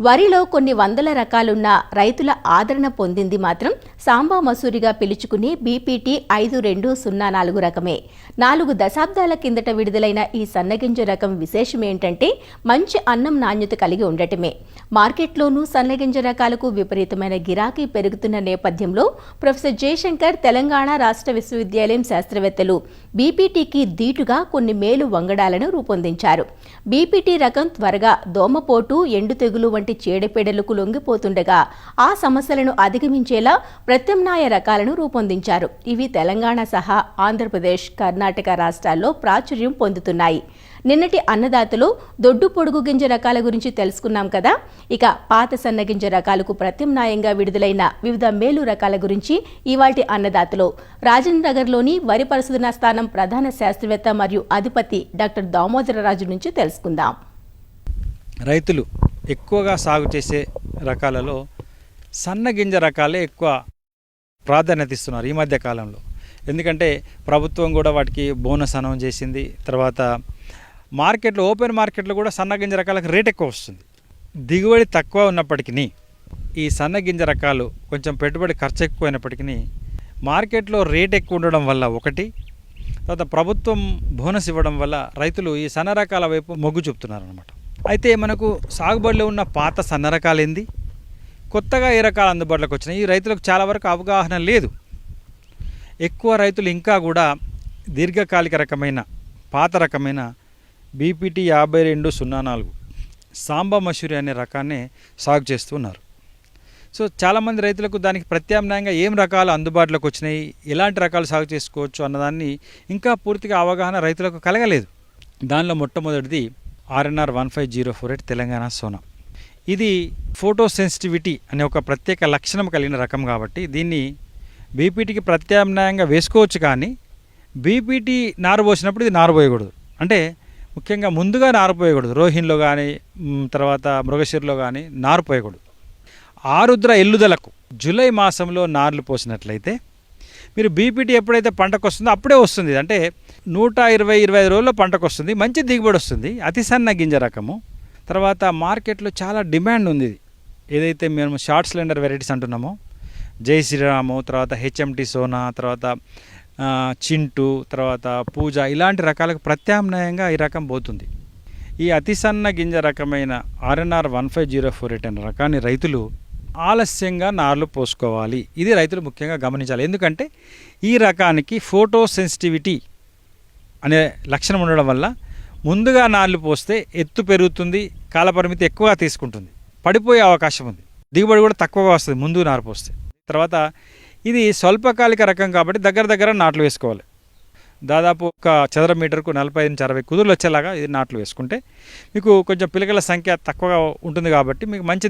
వరిలో కొన్ని వందల రకాలున్న రైతుల ఆదరణ పొందింది మాత్రం సాంబా మసూరిగా పిలుచుకునే బీపీటీ 5204 రకమే. 4 దశాబ్దాల కిందట విడుదలైన ఈ సన్నగింజ రకం విశేషమేంటంటే మంచి అన్నం నాణ్యత కలిగి ఉండటమే. మార్కెట్లోనూ సన్నగింజ రకాలకు విపరీతమైన గిరాకీ పెరుగుతున్న నేపథ్యంలో ప్రొఫెసర్ జయశంకర్ తెలంగాణ రాష్ట్ర విశ్వవిద్యాలయం శాస్త్రవేత్తలు బీపీటీకి దీటుగా కొన్ని మేలు వంగడాలను రూపొందించారు. బీపీటీ రకం త్వరగా దోమపోటు, ఎండు తెగులు వంటి చీడపీడలకు లొంగిపోతుండగా ఆ సమస్యలను అధిగమించేలా ప్రత్యామ్నాయ రకాలను రూపొందించారు. ఇవి తెలంగాణ సహా ఆంధ్రప్రదేశ్, కర్ణాటక రాష్ట్రాల్లో ప్రాచుర్యం పొందుతున్నాయి. నిన్నటి అన్నదాతలో దొడ్డు పొడుగు గింజ రకాల గురించి తెలుసుకున్నాం కదా. ఇక పాత సన్నగింజ రకాలకు ప్రత్యామ్నాయంగా విడుదలైన వివిధ మేలు రకాల గురించి ఇవాల్టి అన్నదాతలో రాజేంద్రనగర్లోని వరి పరిశోధనా స్థానం ప్రధాన శాస్త్రవేత్త మరియు అధిపతి డాక్టర్ దామోదరరాజు నుంచి తెలుసుకుందాం. రైతులు ఎక్కువగా సాగు చేసే రకాలలో సన్నగింజ రకాలే ఎక్కువ ప్రాధాన్యత ఇస్తున్నారు ఈ మధ్య కాలంలో. ఎందుకంటే ప్రభుత్వం కూడా వాటికి బోనస్ అనౌన్స్ చేసింది. తర్వాత మార్కెట్లో, ఓపెన్ మార్కెట్లో కూడా సన్నగింజ రకాలకు రేట్ ఎక్కువ వస్తుంది. దిగుబడి తక్కువ ఉన్నప్పటికీ ఈ సన్నగింజ రకాలు కొంచెం పెట్టుబడి ఖర్చు ఎక్కువైనప్పటికీ మార్కెట్లో రేట్ ఎక్కువ ఉండడం వల్ల ఒకటి, తర్వాత ప్రభుత్వం బోనస్ ఇవ్వడం వల్ల రైతులు ఈ సన్న రకాల వైపు మొగ్గు చూపుతున్నారు అన్నమాట. అయితే మనకు సాగుబడిలో ఉన్న పాత సన్న రకాలు ఏంది, కొత్తగా ఏ రకాలు అందుబాటులోకి వచ్చినాయి, ఈ రైతులకు చాలా వరకు అవగాహన లేదు. ఎక్కువ రైతులు ఇంకా కూడా దీర్ఘకాలిక రకమైన పాత రకమైన బీపీటీ 5204 సాంబా మసూరి అనే రకాన్ని సాగు చేస్తున్నారు. సో చాలామంది రైతులకు దానికి ప్రత్యామ్నాయంగా ఏం రకాలు అందుబాటులోకి వచ్చినాయి, ఎలాంటి రకాలు సాగు చేసుకోవచ్చు అన్నదాన్ని ఇంకా పూర్తిగా అవగాహన రైతులకు కలగలేదు. దానిలో మొట్టమొదటిది RNR 15048 తెలంగాణ సోనా. ఇది ఫోటో సెన్సిటివిటీ అనే ఒక ప్రత్యేక లక్షణం కలిగిన రకం కాబట్టి దీన్ని బీపీటీకి ప్రత్యామ్నాయంగా వేసుకోవచ్చు. కానీ బీపీటీ నారు పోసినప్పుడు ఇది నారు పోయకూడదు. అంటే ముఖ్యంగా ముందుగా నారు పోయకూడదు. రోహిన్లో కానీ తర్వాత మృగశిరలో కానీ నారు పోయకూడదు. ఆరుద్ర ఎల్లుదలకు జూలై మాసంలో నార్లు పోసినట్లయితే మీరు బీపీటీ ఎప్పుడైతే పంటకు వస్తుందో అప్పుడే వస్తుంది. అంటే 120-125 రోజుల్లో పంటకు వస్తుంది, మంచి దిగుబడి వస్తుంది. అతి సన్న గింజ రకము. తర్వాత మార్కెట్లో చాలా డిమాండ్ ఉంది. ఏదైతే మేము షార్ట్ సిలిండర్ వెరైటీస్ అంటున్నామో, జై శ్రీరాము, తర్వాత హెచ్ఎంటి సోనా, తర్వాత చింటూ, తర్వాత పూజ, ఇలాంటి రకాలకు ప్రత్యామ్నాయంగా ఈ రకం పోతుంది. ఈ అతి సన్న గింజ రకమైన RNR 15048 అనే రకాన్ని రైతులు ఆలస్యంగా నార్లు పోసుకోవాలి. ఇది రైతులు ముఖ్యంగా గమనించాలి. ఎందుకంటే ఈ రకానికి ఫోటో సెన్సిటివిటీ అనే లక్షణం ఉండడం వల్ల ముందుగా నార్లు పోస్తే ఎత్తు పెరుగుతుంది, కాలపరిమితి ఎక్కువగా తీసుకుంటుంది, పడిపోయే అవకాశం ఉంది, దిగుబడి కూడా తక్కువగా వస్తుంది ముందు నారు పోస్తే. తర్వాత ఇది స్వల్పకాలిక రకం కాబట్టి దగ్గర నాట్లు వేసుకోవాలి. దాదాపు ఒక చదర మీటర్కు 45-60 కుదురులు వచ్చేలాగా ఇది నాట్లు వేసుకుంటే మీకు కొంచెం పిలకల సంఖ్య తక్కువగా ఉంటుంది కాబట్టి మీకు మంచి